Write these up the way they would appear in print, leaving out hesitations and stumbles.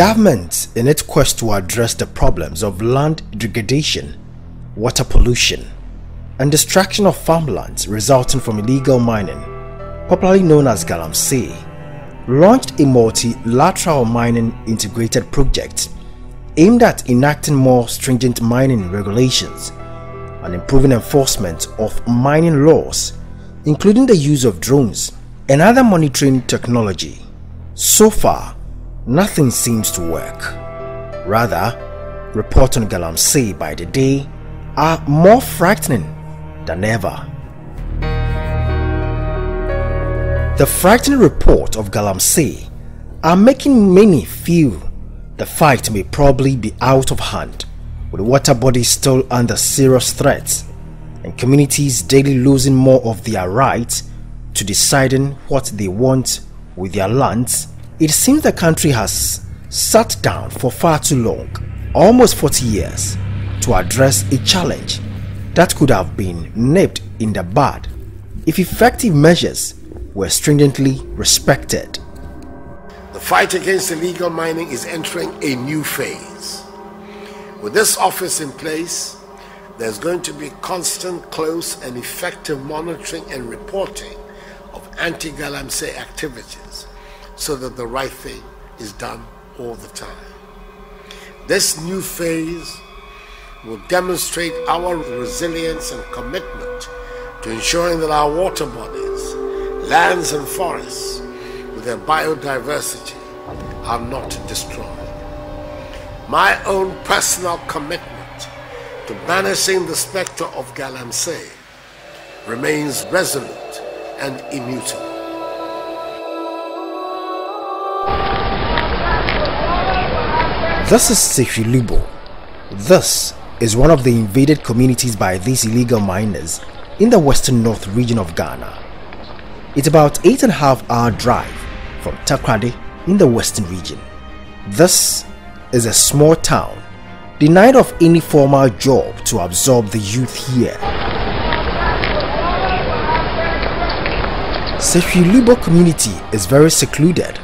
government, in its quest to address the problems of land degradation, water pollution, and destruction of farmlands resulting from illegal mining, popularly known as Galamsey, launched a multilateral mining integrated project aimed at enacting more stringent mining regulations and improving enforcement of mining laws, including the use of drones and other monitoring technology. So far, nothing seems to work. Rather, reports on Galamsey by the day are more frightening than ever. The frightening report of Galamsey are making many feel the fight may probably be out of hand, with water bodies still under serious threats and communities daily losing more of their rights to deciding what they want with their lands. It seems the country has sat down for far too long, almost 40 years, to address a challenge that could have been nipped in the bud if effective measures were stringently respected. The fight against illegal mining is entering a new phase. With this office in place, there's going to be constant, close and effective monitoring and reporting of anti-Galamsey activities so that the right thing is done all the time. This new phase will demonstrate our resilience and commitment to ensuring that our water bodies, lands and forests with their biodiversity are not destroyed. My own personal commitment to banishing the spectre of Galamsey remains resolute and immutable. This is Sefwi Elubo. This is one of the invaded communities by these illegal miners in the western north region of Ghana. It's about 8.5-hour drive from Takoradi in the western region. This is a small town denied of any formal job to absorb the youth here. Sefwi Elubo community is very secluded,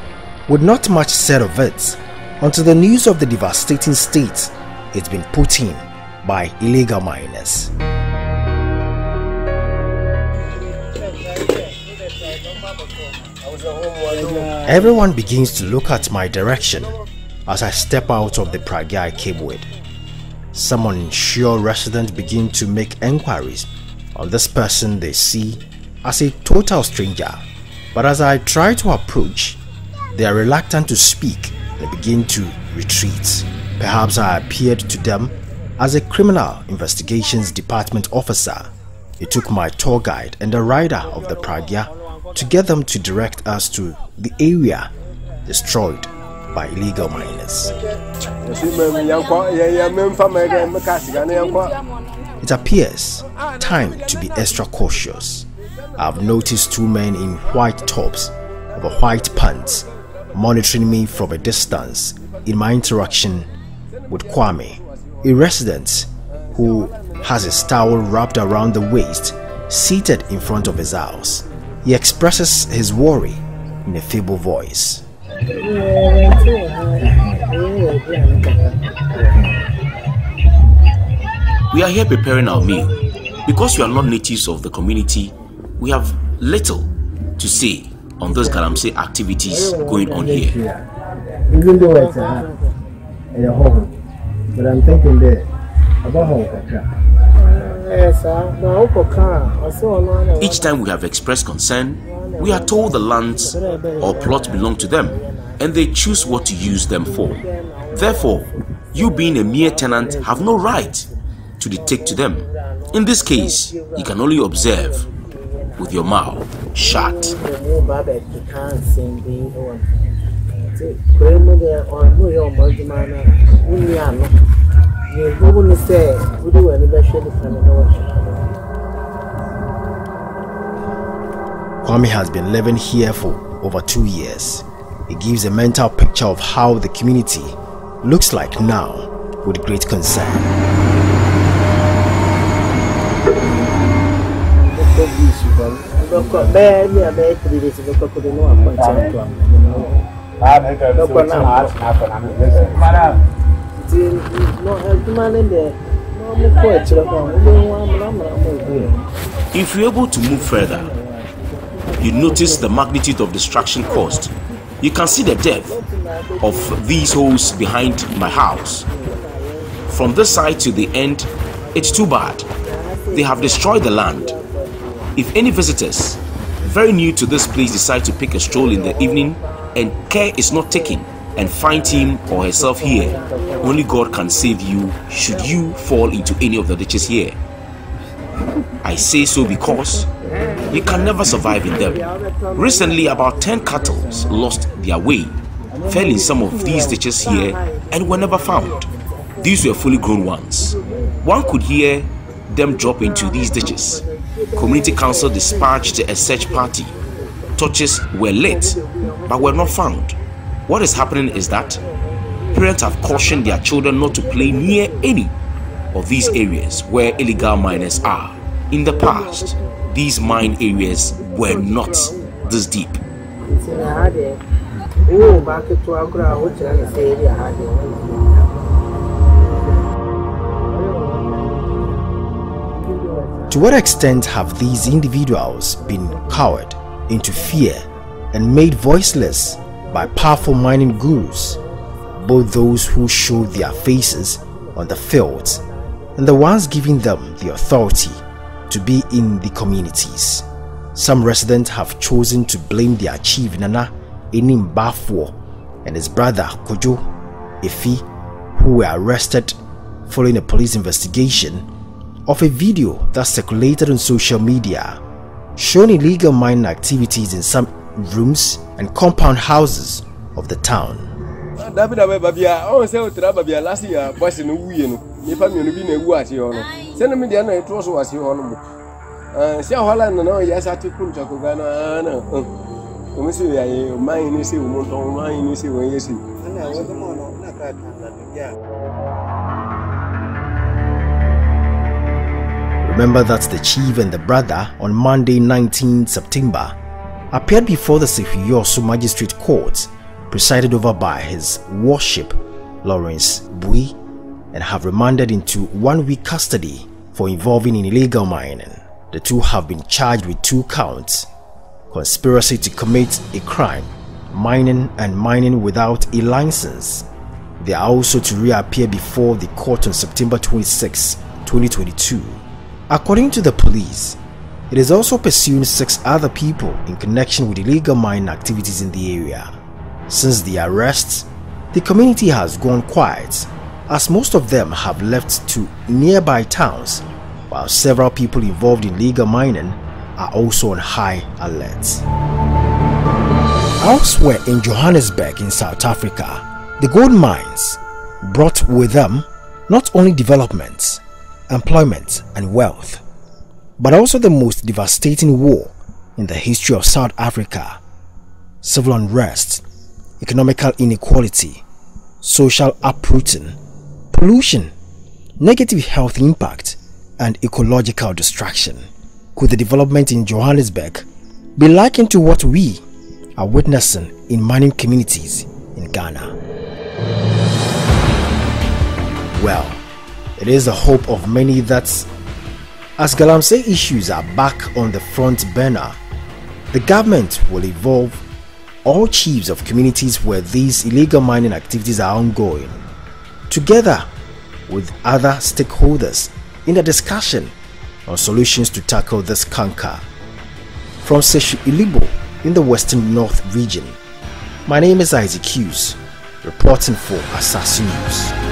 with not much said of it until the news of the devastating state it's been put in by illegal miners. Everyone begins to look at my direction as I step out of the pragya I came with. Some unsure residents begin to make enquiries on this person they see as a total stranger, but as I try to approach, they are reluctant to speak and begin to retreat. Perhaps I appeared to them as a criminal investigations department officer. It took my tour guide and the rider of the pragya to get them to direct us to the area destroyed by illegal miners. It appears time to be extra cautious. I've noticed two men in white tops over white pants monitoring me from a distance in my interaction with Kwame, a resident who has his towel wrapped around the waist, seated in front of his house. He expresses his worry in a feeble voice. We are here preparing our meal. Because you are not natives of the community, we have little to say on those Galamsey activities going on here. Even though it's a home, but I'm thinking there about home. Each time we have expressed concern, we are told the lands or plots belong to them and they choose what to use them for. Therefore, you being a mere tenant have no right to dictate to them. In this case, you can only observe with your mouth shut. Kwame has been living here for over 2 years. He gives a mental picture of how the community looks like now with great concern. If you're able to move further, you notice the magnitude of destruction caused. You can see the depth of these holes behind my house. From this side to the end, it's too bad. They have destroyed the land. If any visitors very new to this place decide to pick a stroll in the evening and care is not taken and find him or herself here, only God can save you should you fall into any of the ditches here. I say so because you can never survive in them. Recently, about 10 cattle lost their way, fell in some of these ditches here and were never found. These were fully grown ones. One could hear them drop into these ditches. Community council dispatched a search party. Torches were lit but were not found. What is happening is that parents have cautioned their children not to play near any of these areas where illegal miners are. In the past, these mine areas were not this deep. To what extent have these individuals been cowed into fear and made voiceless by powerful mining gurus, both those who show their faces on the fields and the ones giving them the authority to be in the communities? Some residents have chosen to blame their chief Nana Enim Bafwo and his brother Kojo Efi, who were arrested following a police investigation of a video that circulated on social media showing illegal mining activities in some rooms and compound houses of the town. Remember that the chief and the brother on Monday 19 September appeared before the Sefwi Magistrate Court presided over by his worship Lawrence Bui and have remanded into 1 week custody for involving in illegal mining. The two have been charged with 2 counts: conspiracy to commit a crime, mining and mining without a license. They are also to reappear before the court on September 26, 2022. According to the police, it is also pursuing 6 other people in connection with illegal mining activities in the area. Since the arrests, the community has gone quiet, as most of them have left to nearby towns, while several people involved in illegal mining are also on high alert. Elsewhere in Johannesburg in South Africa, the gold mines brought with them not only development, employment and wealth, but also the most devastating war in the history of South Africa: civil unrest, economical inequality, social uprooting, pollution, negative health impact and ecological destruction. Could the development in Johannesburg be likened to what we are witnessing in mining communities in Ghana? Well, it is the hope of many that as Galamsey issues are back on the front burner, the government will involve all chiefs of communities where these illegal mining activities are ongoing, together with other stakeholders in a discussion on solutions to tackle this canker. From Elubo in the Western North region, my name is Isaac Hughes, reporting for Assassin News.